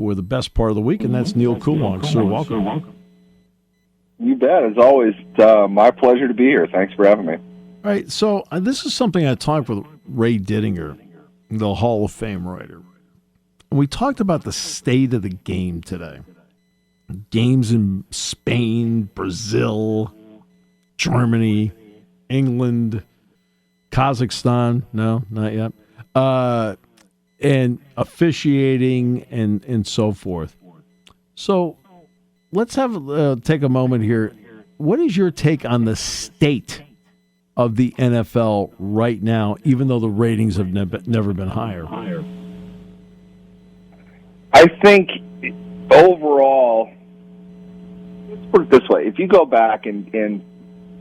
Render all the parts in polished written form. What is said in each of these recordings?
for the best part of the week, and that's Neal Coolong. Sir, welcome. You bet. As always, my pleasure to be here. Thanks for having me. All right, so this is something I talked with Ray Dittinger, the Hall of Fame writer. We talked about the state of the game today. Games in Spain, Brazil, Germany, England, Kazakhstan. No, not yet. And officiating and so forth. So let's take a moment here. What is your take on the state of the NFL right now, even though the ratings have never been higher? I think overall, let's put it this way. If you go back and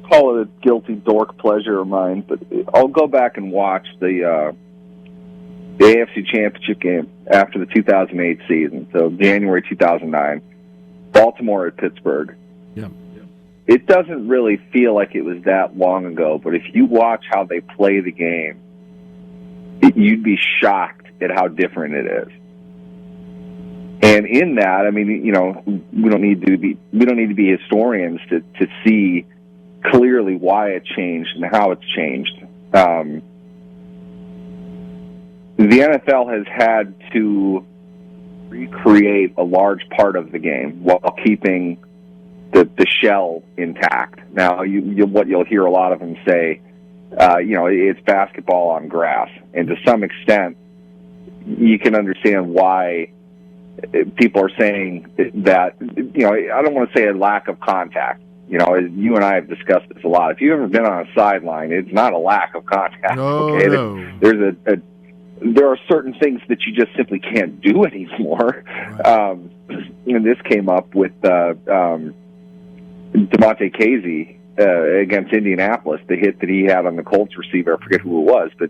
call it a guilty dork pleasure of mine, but I'll go back and watch the AFC Championship game after the 2008 season, so January 2009, Baltimore at Pittsburgh. Yeah. It doesn't really feel like it was that long ago, but if you watch how they play the game, you'd be shocked at how different it is. And in that, I mean, you know, we don't need to be historians to see clearly why it changed and how it's changed. The NFL has had to recreate a large part of the game while keeping the shell intact. Now, what you'll hear a lot of them say, it's basketball on grass, and to some extent, you can understand why people are saying that. I don't want to say a lack of contact. You and I have discussed this a lot. If you've ever been on a sideline, it's not a lack of contact. No, okay, no. There are certain things that you just simply can't do anymore. Right. And this came up with DeMonte Casey against Indianapolis, the hit that he had on the Colts receiver. I forget who it was, but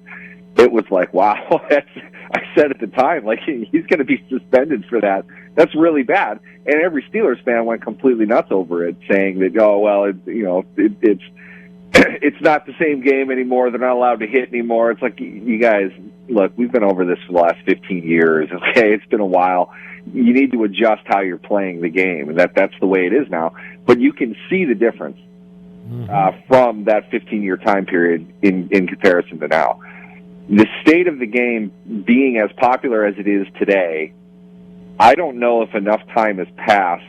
it was like, wow. I said at the time, like, he's going to be suspended for that. That's really bad. And every Steelers fan went completely nuts over it, saying that, it's not the same game anymore. They're not allowed to hit anymore. It's like, you guys, look, we've been over this for the last 15 years. Okay, it's been a while. You need to adjust how you're playing the game, and that's the way it is now. But you can see the difference from that 15-year time period in comparison to now. The state of the game being as popular as it is today, I don't know if enough time has passed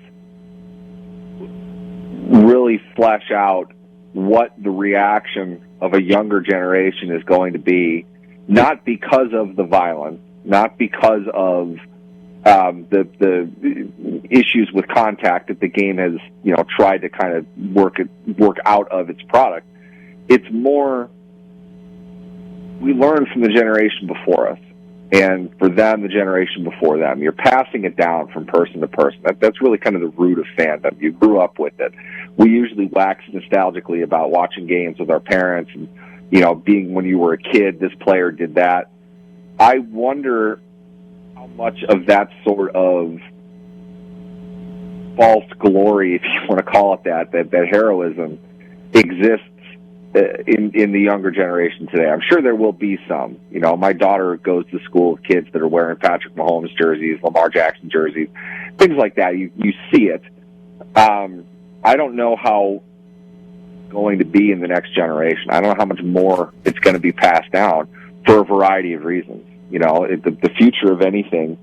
really flesh out what the reaction of a younger generation is going to be, not because of the violence, not because of the issues with contact that the game has, tried to kind of work out of its product. It's more, we learned from the generation before us, and for them, the generation before them. You're passing it down from person to person. That's really kind of the root of fandom. You grew up with it. We usually wax nostalgically about watching games with our parents and, being when you were a kid, this player did that. I wonder how much of that sort of false glory, if you want to call it that heroism exists in the younger generation today. I'm sure there will be some. My daughter goes to school with kids that are wearing Patrick Mahomes jerseys, Lamar Jackson jerseys, things like that. You see it. I don't know how it's going to be in the next generation. I don't know how much more it's going to be passed down for a variety of reasons. The future of anything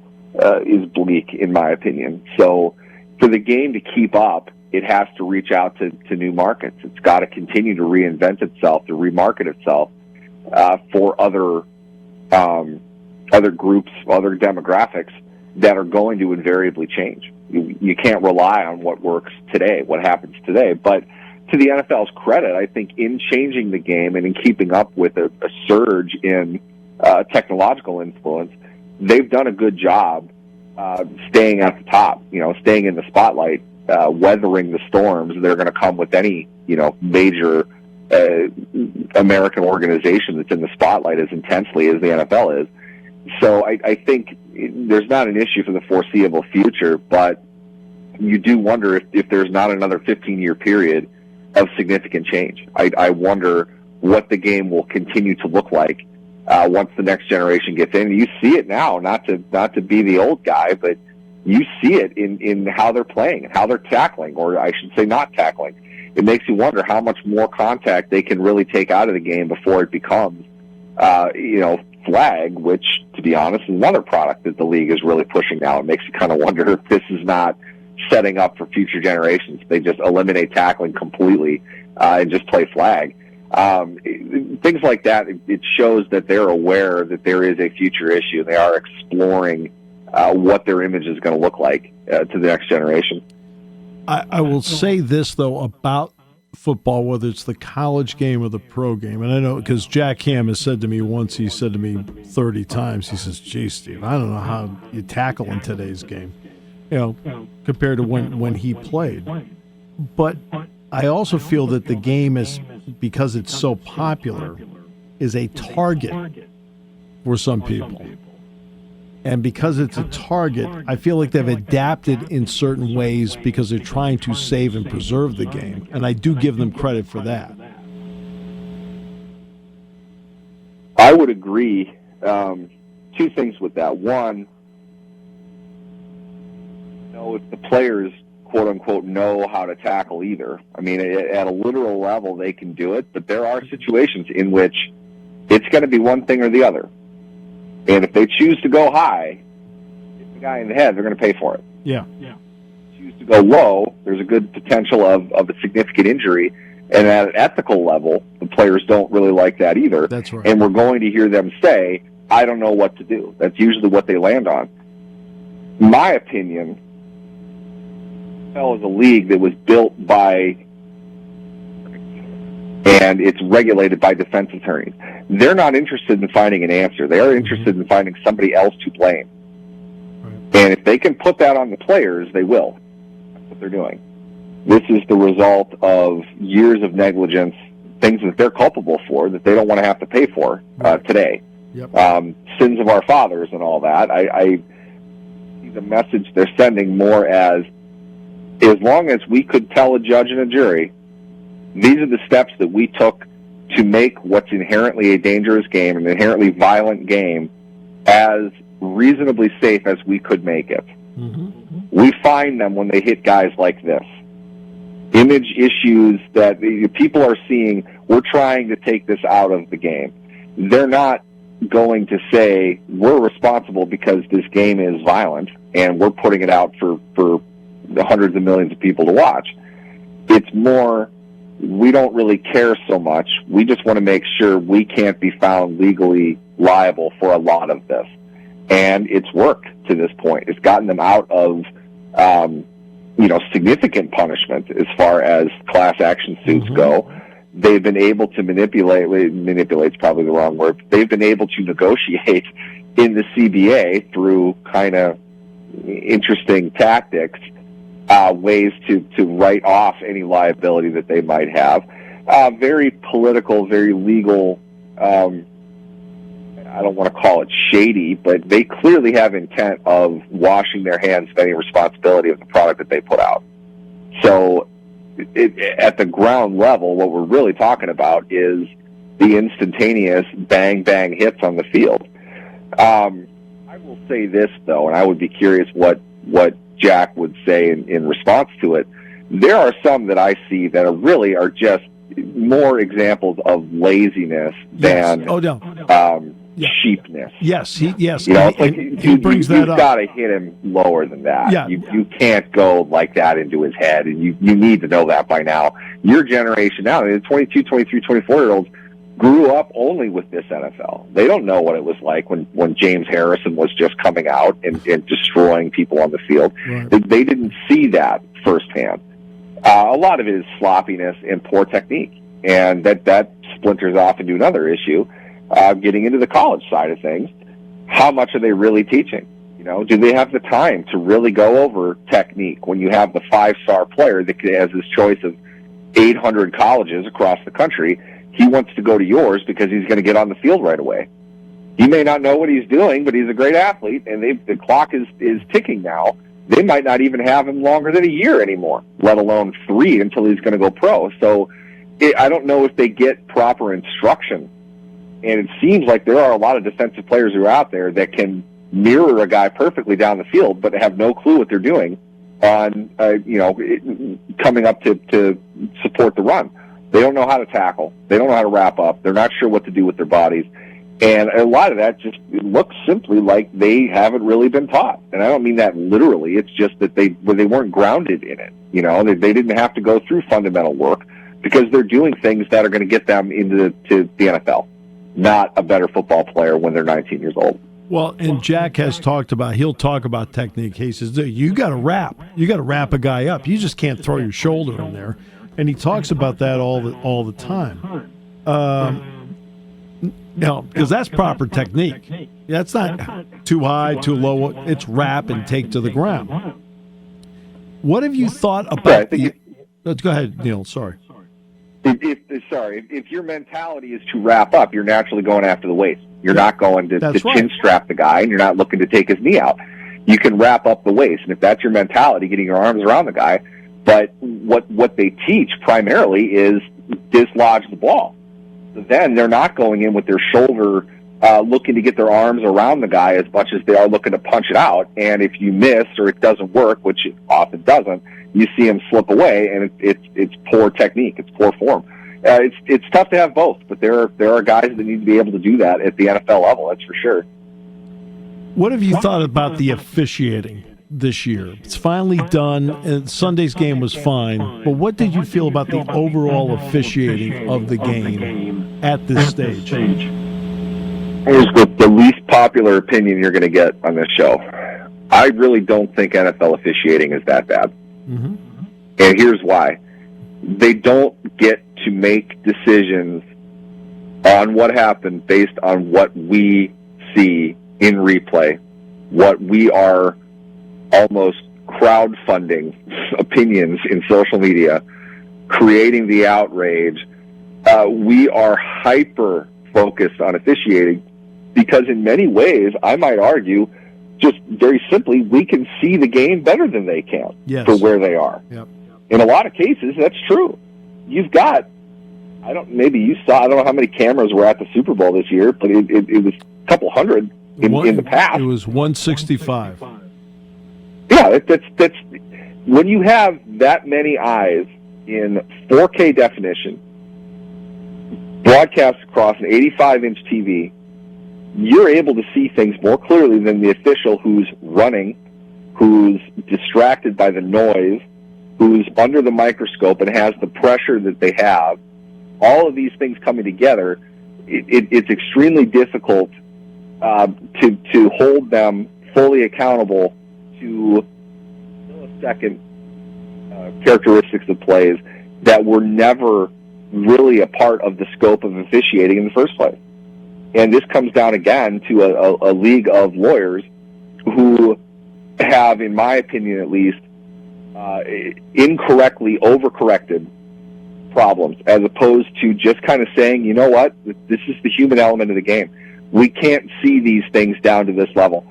is bleak, in my opinion. So for the game to keep up, it has to reach out to new markets. It's got to continue to reinvent itself, to remarket itself for other groups, other demographics that are going to invariably change. You can't rely on what works today, what happens today. But to the NFL's credit, I think in changing the game and in keeping up with a surge in technological influence, they've done a good job staying at the top, staying in the spotlight, weathering the storms that are going to come with any, major American organization that's in the spotlight as intensely as the NFL is. So I think there's not an issue for the foreseeable future, but you do wonder if there's not another 15-year period of significant change. I wonder what the game will continue to look like once the next generation gets in. You see it now, not to be the old guy, but You see it in how they're playing and how they're tackling, or I should say not tackling. It makes you wonder how much more contact they can really take out of the game before it becomes, flag, which, to be honest, is another product that the league is really pushing now. It makes you kind of wonder if this is not setting up for future generations. They just eliminate tackling completely and just play flag. Things like that, it shows that they're aware that there is a future issue. They are exploring what their image is going to look like to the next generation. I will say this, though, about football, whether it's the college game or the pro game, and I know because Jack Ham has said to me once, he said to me 30 times, he says, "Gee, Steve, I don't know how you tackle in today's game, compared to when he played." But I also feel that the game is, because it's so popular, is a target for some people. And because it's a target, I feel like they've adapted in certain ways because they're trying to save and preserve the game. And I do give them credit for that. I would agree. Two things with that. One, if the players, quote unquote, know how to tackle either. I mean, at a literal level, they can do it, but there are situations in which it's going to be one thing or the other. And if they choose to go high, hit the guy in the head, they're going to pay for it. Yeah. If they choose to go low, there's a good potential of a significant injury. And at an ethical level, the players don't really like that either. That's right. And we're going to hear them say, I don't know what to do. That's usually what they land on. My opinion, is a league that was built by, and it's regulated by defense attorneys. They're not interested in finding an answer. They are interested in finding somebody else to blame. Right. And if they can put that on the players, they will. That's what they're doing. This is the result of years of negligence, things that they're culpable for that they don't want to have to pay for today. Yep. Sins of our fathers and all that. I see the message they're sending more as long as we could tell a judge and a jury, these are the steps that we took to make what's inherently a dangerous game, an inherently violent game, as reasonably safe as we could make it. Mm-hmm. We find them when they hit guys like this. Image issues that people are seeing, we're trying to take this out of the game. They're not going to say, we're responsible because this game is violent, and we're putting it out for the hundreds of millions of people to watch. It's more, we don't really care so much. We just want to make sure we can't be found legally liable for a lot of this. And it's worked to this point. It's gotten them out of, significant punishment as far as class action suits go. They've been able to manipulate's probably the wrong word. They've been able to negotiate in the CBA through kind of interesting tactics, ways to write off any liability that they might have. Very political, very legal. I don't want to call it shady, but they clearly have intent of washing their hands of any responsibility of the product that they put out. So at the ground level, what we're really talking about is the instantaneous bang, bang hits on the field. I will say this, though, and I would be curious what Jack would say in response to it. There are some that I see that are just more examples of laziness than sheepness. Yes, he brings that up. You've got to hit him lower than that. Yeah. You can't go like that into his head, and you need to know that by now. Your generation now, the 22, 23, 24-year-olds grew up only with this NFL. They don't know what it was like when James Harrison was just coming out and destroying people on the field. Right. They didn't see that firsthand. A lot of it is sloppiness and poor technique, and that splinters off into another issue. Getting into the college side of things, how much are they really teaching? Do they have the time to really go over technique when you have the 5-star player that has his choice of 800 colleges across the country? He wants to go to yours because he's going to get on the field right away. He may not know what he's doing, but he's a great athlete, and the clock is ticking now. They might not even have him longer than a year anymore, let alone 3 until he's going to go pro. So I don't know if they get proper instruction. And it seems like there are a lot of defensive players who are out there that can mirror a guy perfectly down the field, but have no clue what they're doing on, coming up to support the run. They don't know how to tackle. They don't know how to wrap up. They're not sure what to do with their bodies. And a lot of that just looks simply like they haven't really been taught. And I don't mean that literally. It's just that they weren't grounded in it. They didn't have to go through fundamental work because they're doing things that are going to get them into the NFL, not a better football player when they're 19 years old. Well, and Jack has he'll talk about technique. He says, you got to wrap. You got to wrap a guy up. You just can't throw your shoulder in there. And he talks about that all the time. Because that's proper technique. That's not too high, too low. It's wrap and take to the ground. What have you thought about Let's go ahead, Neal. Sorry. If your mentality is to wrap up, you're naturally going after the waist. You're not going to chin strap the guy, and you're not looking to take his knee out. You can wrap up the waist, and if that's your mentality, getting your arms around the guy. But what they teach primarily is dislodge the ball. Then they're not going in with their shoulder looking to get their arms around the guy as much as they are looking to punch it out. And if you miss or it doesn't work, which it often doesn't, you see him slip away, and it's poor technique. It's poor form. It's tough to have both, but there are guys that need to be able to do that at the NFL level. That's for sure. What have you thought about the officiating this year? It's finally done, and Sunday's game was fine, but what did you feel about the overall officiating of the game at this stage? Here's the least popular opinion you're going to get on this show. I really don't think NFL officiating is that bad. Mm-hmm. And here's why. They don't get to make decisions on what happened based on what we see in replay, what we are almost crowdfunding opinions in social media, creating the outrage. We are hyper focused on officiating because in many ways, I might argue, just very simply, we can see the game better than they can for where they are. Yep. In a lot of cases, that's true. You've got, maybe you saw, I don't know how many cameras were at the Super Bowl this year, but it was a couple hundred in the past. It was 165. Yeah, that's when you have that many eyes in 4K definition, broadcast across an 85-inch TV, you're able to see things more clearly than the official who's running, who's distracted by the noise, who's under the microscope and has the pressure that they have. All of these things coming together, it's extremely difficult to hold them fully accountable to millisecond characteristics of plays that were never really a part of the scope of officiating in the first place. And this comes down again to a league of lawyers who have, in my opinion at least, incorrectly overcorrected problems as opposed to just kind of saying, you know what, this is the human element of the game. We can't see these things down to this level.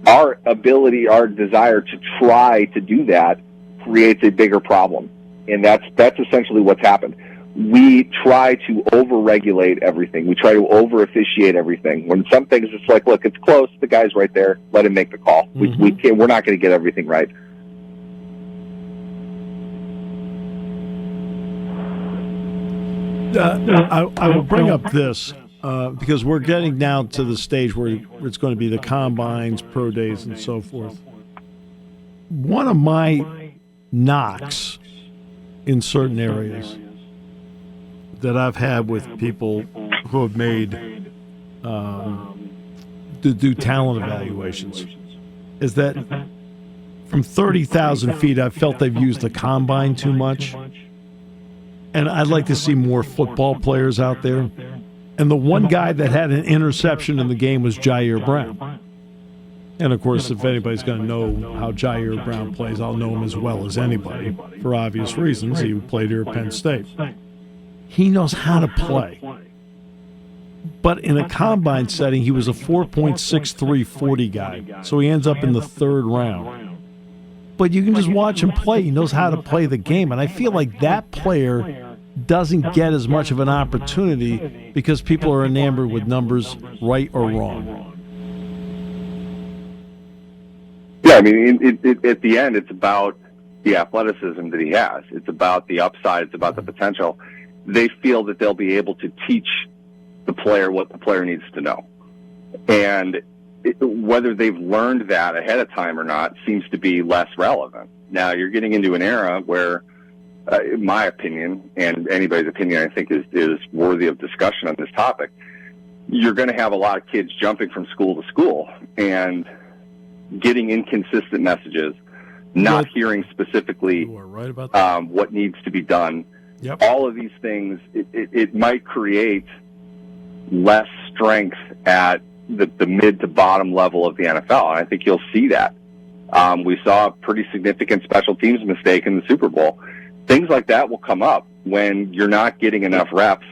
Our ability, our desire to try to do that creates a bigger problem. And that's essentially what's happened. We try to over-regulate everything. We try to over-officiate everything. When some things, it's like, look, it's close. The guy's right there. Let him make the call. Mm-hmm. We're not going to get everything right. I will bring up this because we're getting down to the stage where it's going to be the combines, pro days, and so forth. One of my knocks in certain areas that I've had with people who have made to do talent evaluations is that from 30,000 feet, I've felt they've used the combine too much. And I'd like to see more football players out there. And the one guy that had an interception in the game was Jair Brown. And, of course, if anybody's going to know how Jair Brown plays, I'll know him as well as anybody for obvious reasons. He played here at Penn State. He knows how to play. But in a combine setting, he was a 4.63 40 guy. So he ends up in the third round. But you can just watch him play. He knows how to play the game. And I feel like that player doesn't get as much of an opportunity because people are enamored with numbers, right or wrong. I mean, at the end, it's about the athleticism that he has. It's about the upside. It's about the potential. They feel that they'll be able to teach the player what the player needs to know. And whether they've learned that ahead of time or not seems to be less relevant. Now, you're getting into an era where, in my opinion, and anybody's opinion, I think, is worthy of discussion on this topic, you're going to have a lot of kids jumping from school to school and getting inconsistent messages, not hearing specifically right about what needs to be done. Yep. All of these things, it might create less strength at the mid to bottom level of the NFL, and I think you'll see that. We saw a pretty significant special teams mistake in the Super Bowl. Things like that will come up when you're not getting enough reps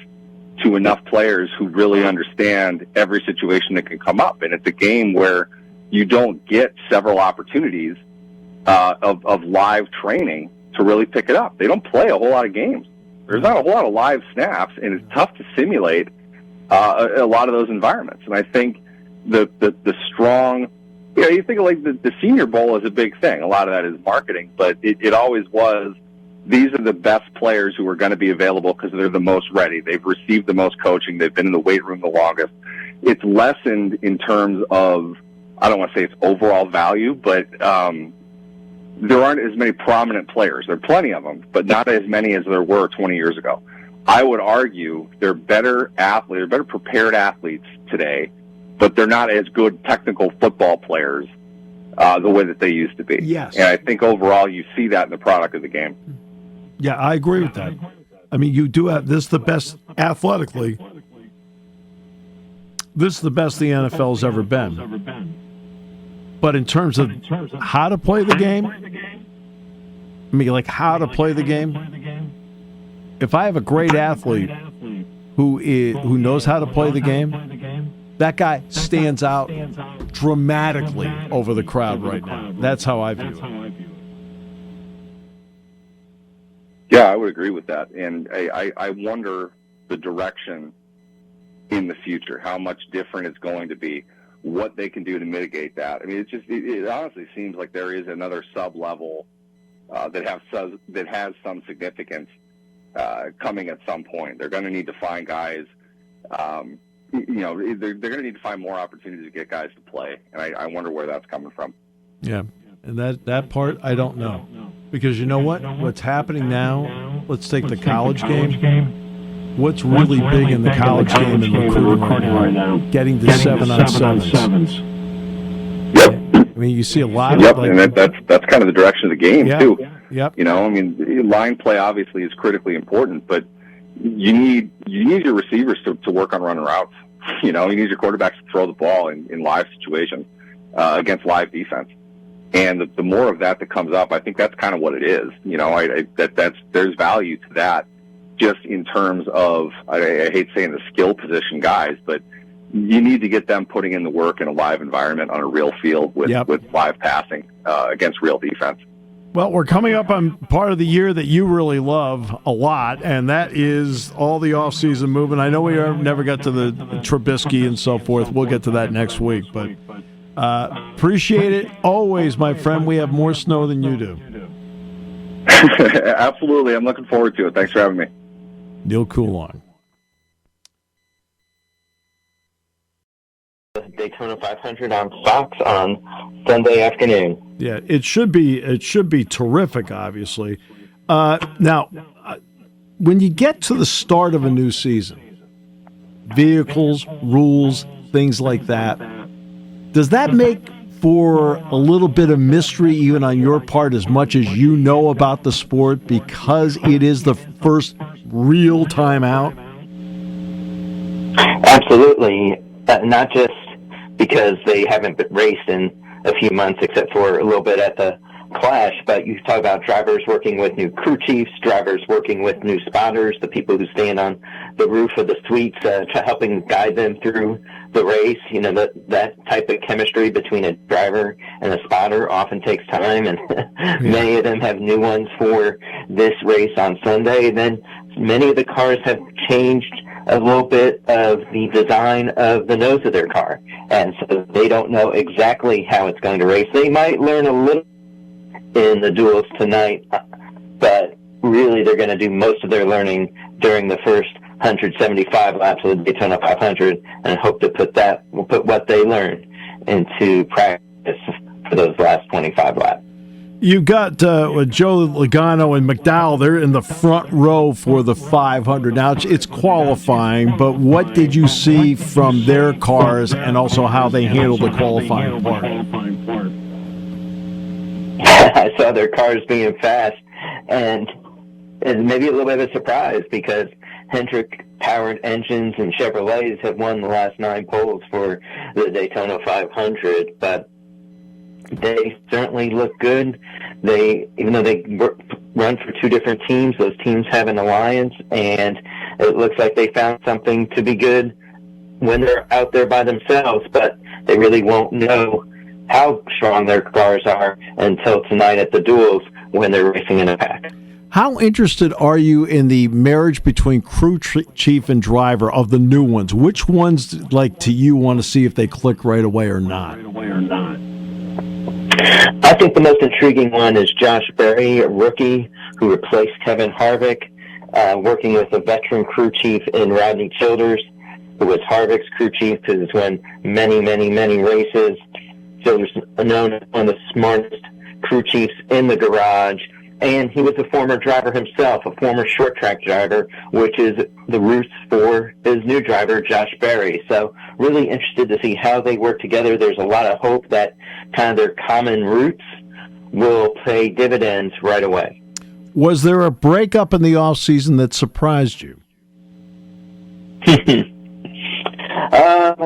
to enough players who really understand every situation that can come up. And it's a game where you don't get several opportunities of live training to really pick it up. They don't play a whole lot of games. There's not a whole lot of live snaps, and it's tough to simulate a lot of those environments. And I think the strong, you think of like the Senior Bowl is a big thing. A lot of that is marketing, but it always was, these are the best players who are going to be available because they're the most ready. They've received the most coaching. They've been in the weight room the longest. It's lessened in terms of, I don't want to say it's overall value, but there aren't as many prominent players. There are plenty of them, but not as many as there were 20 years ago. I would argue they're better athletes, they're better prepared athletes today, but they're not as good technical football players the way that they used to be. Yes. And I think overall you see that in the product of the game. Yeah, I agree with that. I mean, you do have, this is the best athletically. This is the best the NFL's ever been. But in terms of how to play the game, I mean, like how to play the game, if I have a great athlete who knows how to play the game, that guy stands out dramatically over the crowd right now. That's how I view it. Yeah, I would agree with that. And I wonder the direction in the future, how much different it's going to be, what they can do to mitigate that. I mean, it honestly seems like there is another sub-level that has some significance coming at some point. They're going to need to find guys, they're going to need to find more opportunities to get guys to play. And I wonder where that's coming from. Yeah. And that part, I don't know. Because you know what? What's happening now, let's take the college game. What's really big in the college game in recruiting right now? Getting to 7-on-7s. Yep. I mean, you see a lot of like, and that's kind of the direction of the game, too. Yep. I mean, line play obviously is critically important, but you need your receivers to work on running routes. You need your quarterbacks to throw the ball in live situations against live defense. And the more of that comes up, I think that's kind of what it is. There's value to that, just in terms of, I hate saying the skill position guys, but you need to get them putting in the work in a live environment on a real field with live passing against real defense. Well, we're coming up on part of the year that you really love a lot, and that is all the off-season movement. I know we never got to the Trubisky and so forth. We'll get to that next week, but appreciate it always, my friend. We have more snow than you do. Absolutely. I'm looking forward to it. Thanks for having me. Neal Coolong. Daytona 500 on Fox on Sunday afternoon. Yeah, it should be terrific, obviously. Now, when you get to the start of a new season, vehicles, rules, things like that, does that make for a little bit of mystery even on your part, as much as you know about the sport, because it is the first real time out? Absolutely. Not just because they haven't been raced in a few months, except for a little bit at the Clash, but you talk about drivers working with new crew chiefs, drivers working with new spotters, the people who stand on the roof of the suites, helping guide them through the race. That type of chemistry between a driver and a spotter often takes time, and many of them have new ones for this race on Sunday. And then many of the cars have changed a little bit of the design of the nose of their car. And so they don't know exactly how it's going to race. They might learn a little in the duels tonight, but really they're going to do most of their learning during the first 175 laps of the Daytona 500 and hope to put what they learned into practice for those last 25 laps. You've got Joe Logano and McDowell. They're in the front row for the 500. Now, it's qualifying, but what did you see from their cars and also how they handled the qualifying part? I saw their cars being fast, and maybe a little bit of a surprise because Hendrick-powered engines and Chevrolets have won the last 9 poles for the Daytona 500, but they certainly look good. Even though they run for 2 different teams, those teams have an alliance, and it looks like they found something to be good when they're out there by themselves, but they really won't know how strong their cars are until tonight at the duels when they're racing in a pack. How interested are you in the marriage between crew chief and driver of the new ones? Which ones, to you, want to see if they click right away or not? I think the most intriguing one is Josh Berry, a rookie who replaced Kevin Harvick, working with a veteran crew chief in Rodney Childers, who was Harvick's crew chief, who has won many, many, many races. Childers is known as one of the smartest crew chiefs in the garage, and he was a former driver himself, a former short track driver, which is the roots for his new driver, Josh Berry. So really interested to see how they work together. There's a lot of hope that kind of their common roots will pay dividends right away. Was there a breakup in the offseason that surprised you?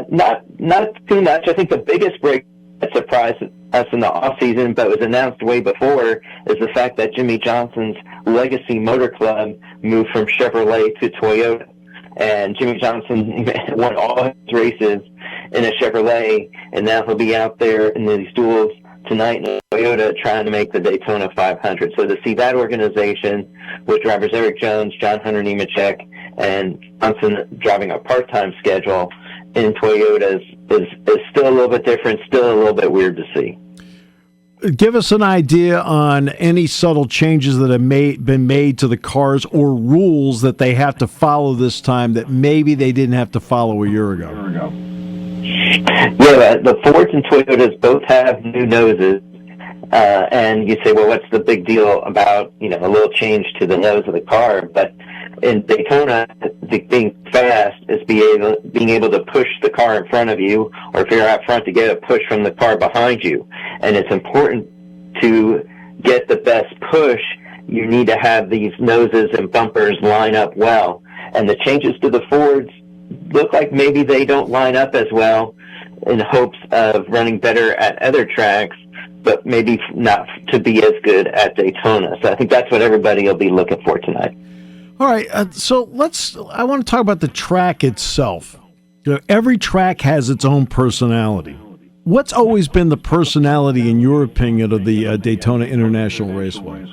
Not too much. I think the biggest break that surprised us in the offseason, but was announced way before, is the fact that Jimmy Johnson's Legacy Motor Club moved from Chevrolet to Toyota. And Jimmy Johnson won all his races in a Chevrolet, and now he'll be out there in these duels tonight in Toyota trying to make the Daytona 500. So to see that organization with drivers Eric Jones, John Hunter Nemechek, and Johnson driving a part-time schedule in Toyota is still a little bit different, still a little bit weird to see. Give us an idea on any subtle changes that have been made to the cars or rules that they have to follow this time that maybe they didn't have to follow a year ago. Yeah, the Fords and Toyotas both have new noses. And you say, well, what's the big deal about, a little change to the nose of the car? But in Daytona, being fast is being able to push the car in front of you, or if you're out front, to get a push from the car behind you. And it's important to get the best push. You need to have these noses and bumpers line up well. And the changes to the Fords look like maybe they don't line up as well, in hopes of running better at other tracks, but maybe not to be as good at Daytona. So I think that's what everybody will be looking for tonight. All right, so I want to talk about the track itself. Every track has its own personality. What's always been the personality, in your opinion, of the Daytona International Raceway?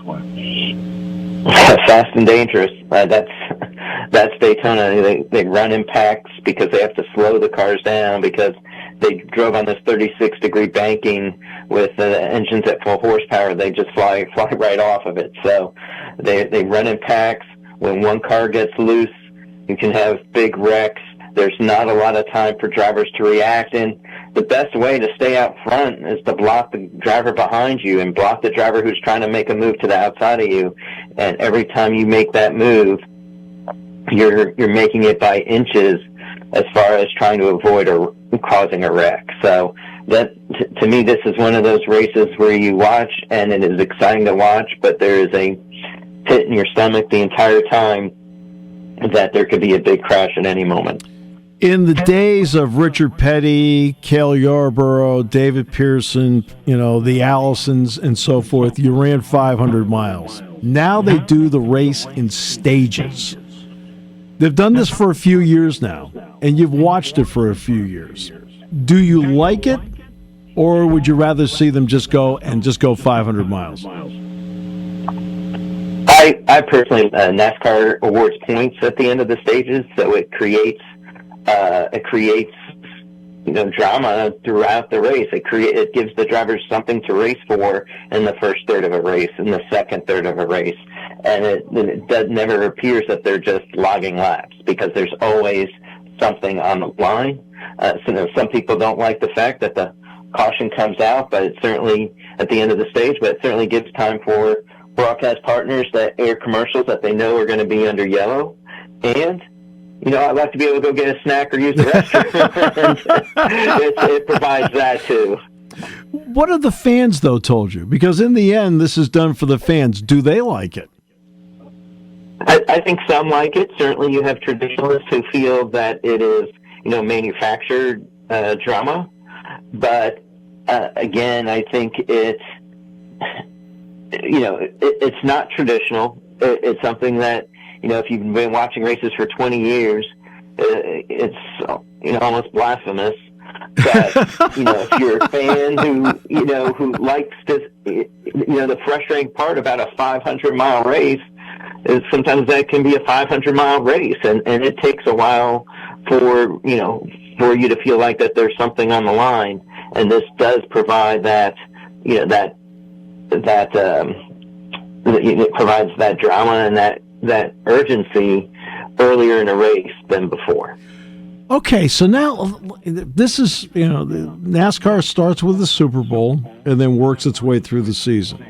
Fast and dangerous. That's Daytona. They run in packs because they have to slow the cars down, because they drove on this 36-degree banking with engines at full horsepower. They just fly right off of it. So they run in packs. When one car gets loose, you can have big wrecks. There's not a lot of time for drivers to react, and the best way to stay out front is to block the driver behind you and block the driver who's trying to make a move to the outside of you. And every time you make that move, you're making it by inches as far as trying to avoid causing a wreck. So that, to me, this is one of those races where you watch, and it is exciting to watch, but there is a pit in your stomach the entire time that there could be a big crash at any moment. In the days of Richard Petty, Cale Yarborough, David Pearson, the Allisons and so forth, you ran 500 miles. Now they do the race in stages. They've done this for a few years now, and you've watched it for a few years. Do you like it, or would you rather see them just go 500 miles? I I personally, NASCAR awards points at the end of the stages, so it creates drama throughout the race. It gives the drivers something to race for in the first third of a race, in the second third of a race, and it never appears that they're just logging laps, because there's always something on the line. So some people don't like the fact that the caution comes out, but it certainly at the end of the stage, but it certainly gives time for broadcast partners that air commercials that they know are going to be under yellow. And I'd like to be able to go get a snack or use the restroom. it provides that too. What have the fans, though, told you? Because in the end, this is done for the fans. Do they like it? I think some like it. Certainly you have traditionalists who feel that it is, manufactured drama. But again, I think it's not traditional. It's something that, if you've been watching races for 20 years, it's, almost blasphemous. But, if you're a fan who likes this, the frustrating part about a 500-mile race is sometimes that can be a 500-mile race. And it takes a while for you to feel like that there's something on the line. And this does provide that, it provides that drama and that urgency earlier in a race than before. Okay, so now this is, NASCAR starts with the Super Bowl and then works its way through the season.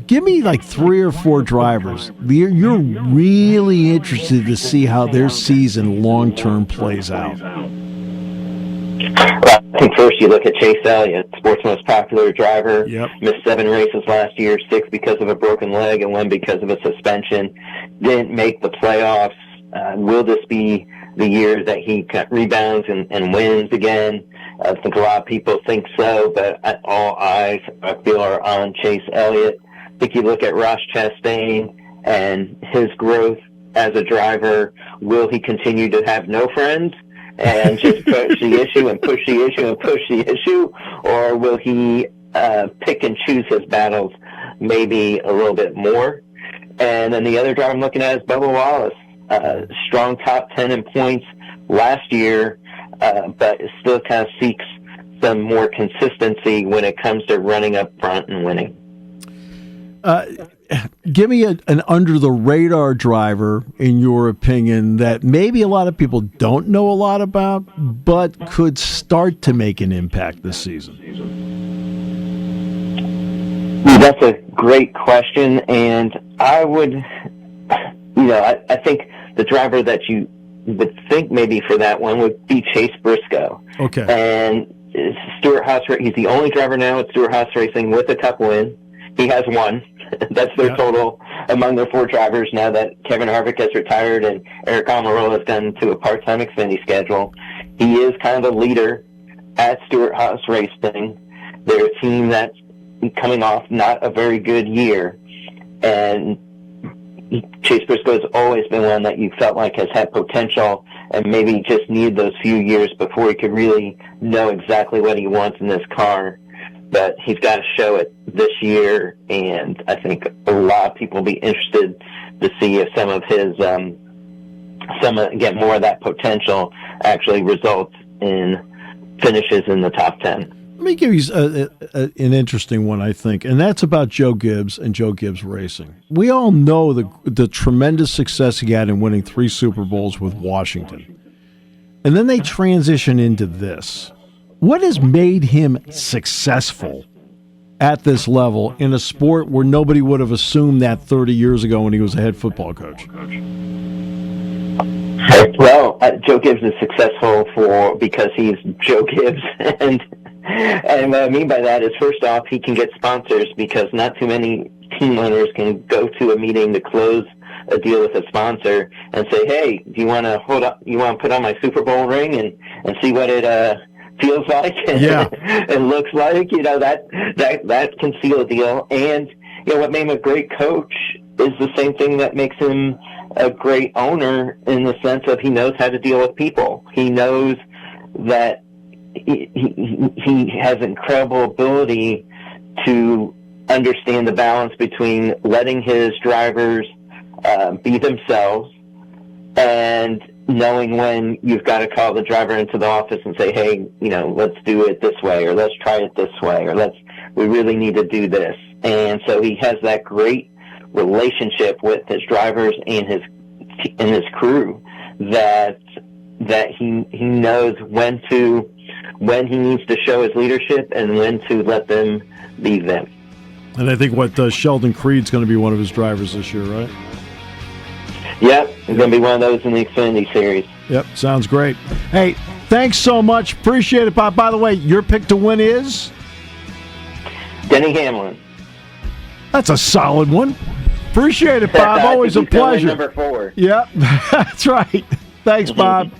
Give me like 3 or 4 drivers you're really interested to see how their season long-term plays out. Well, I think first you look at Chase Elliott, sport's most popular driver. Yep. Missed 7 races last year, 6 because of a broken leg and 1 because of a suspension. Didn't make the playoffs. Will this be the year that he rebounds and wins again? I think a lot of people think so, but all eyes, I feel, are on Chase Elliott. I think you look at Ross Chastain and his growth as a driver. Will he continue to have no friends and just push the issue and push the issue and push the issue? Or will he pick and choose his battles maybe a little bit more? And then the other driver I'm looking at is Bubba Wallace. Strong top 10 in points last year, but still kind of seeks some more consistency when it comes to running up front and winning. Give me an under-the-radar driver, in your opinion, that maybe a lot of people don't know a lot about, but could start to make an impact this season. That's a great question, and I would, I think the driver that you would think maybe for that one would be Chase Briscoe. Okay. And Stewart Haas, he's the only driver now at Stewart Haas Racing with a Cup win. He has 1. That's their total among their 4 drivers now that Kevin Harvick has retired and Eric Almirola has gone to a part-time Xfinity schedule. He is kind of the leader at Stewart Haas Racing. They're a team that's coming off not a very good year, and Chase Briscoe has always been one that you felt like has had potential and maybe just needed those few years before he could really know exactly what he wants in this car. But he's got to show it this year, and I think a lot of people will be interested to see if some of his, more of that potential actually results in finishes in the top 10. Let me give you an interesting one, I think, and that's about Joe Gibbs and Joe Gibbs Racing. We all know the tremendous success he had in winning 3 Super Bowls with Washington. And then they transition into this. What has made him successful at this level in a sport where nobody would have assumed that 30 years ago when he was a head football coach? Well, Joe Gibbs is successful because he's Joe Gibbs, and what I mean by that is, first off, he can get sponsors because not too many team owners can go to a meeting to close a deal with a sponsor and say, "Hey, do you want to put on my Super Bowl ring and see what it feels like and looks like?" That can seal a deal. And what made him a great coach is the same thing that makes him a great owner, in the sense of he knows how to deal with people. He knows that he has incredible ability to understand the balance between letting his drivers be themselves and knowing when you've got to call the driver into the office and say, hey, let's do it this way, or let's try it this way, or we really need to do this. And so he has that great relationship with his drivers and his crew that he knows when he needs to show his leadership and when to let them be them. And I think Sheldon Creed's going to be one of his drivers this year, right? Yep, he's going to be one of those in the Xfinity Series. Yep, sounds great. Hey, thanks so much. Appreciate it, Bob. By the way, your pick to win is? Denny Hamlin. That's a solid one. Appreciate it, Bob. Always a pleasure. Number 4. Yep, that's right. Thanks, Bob.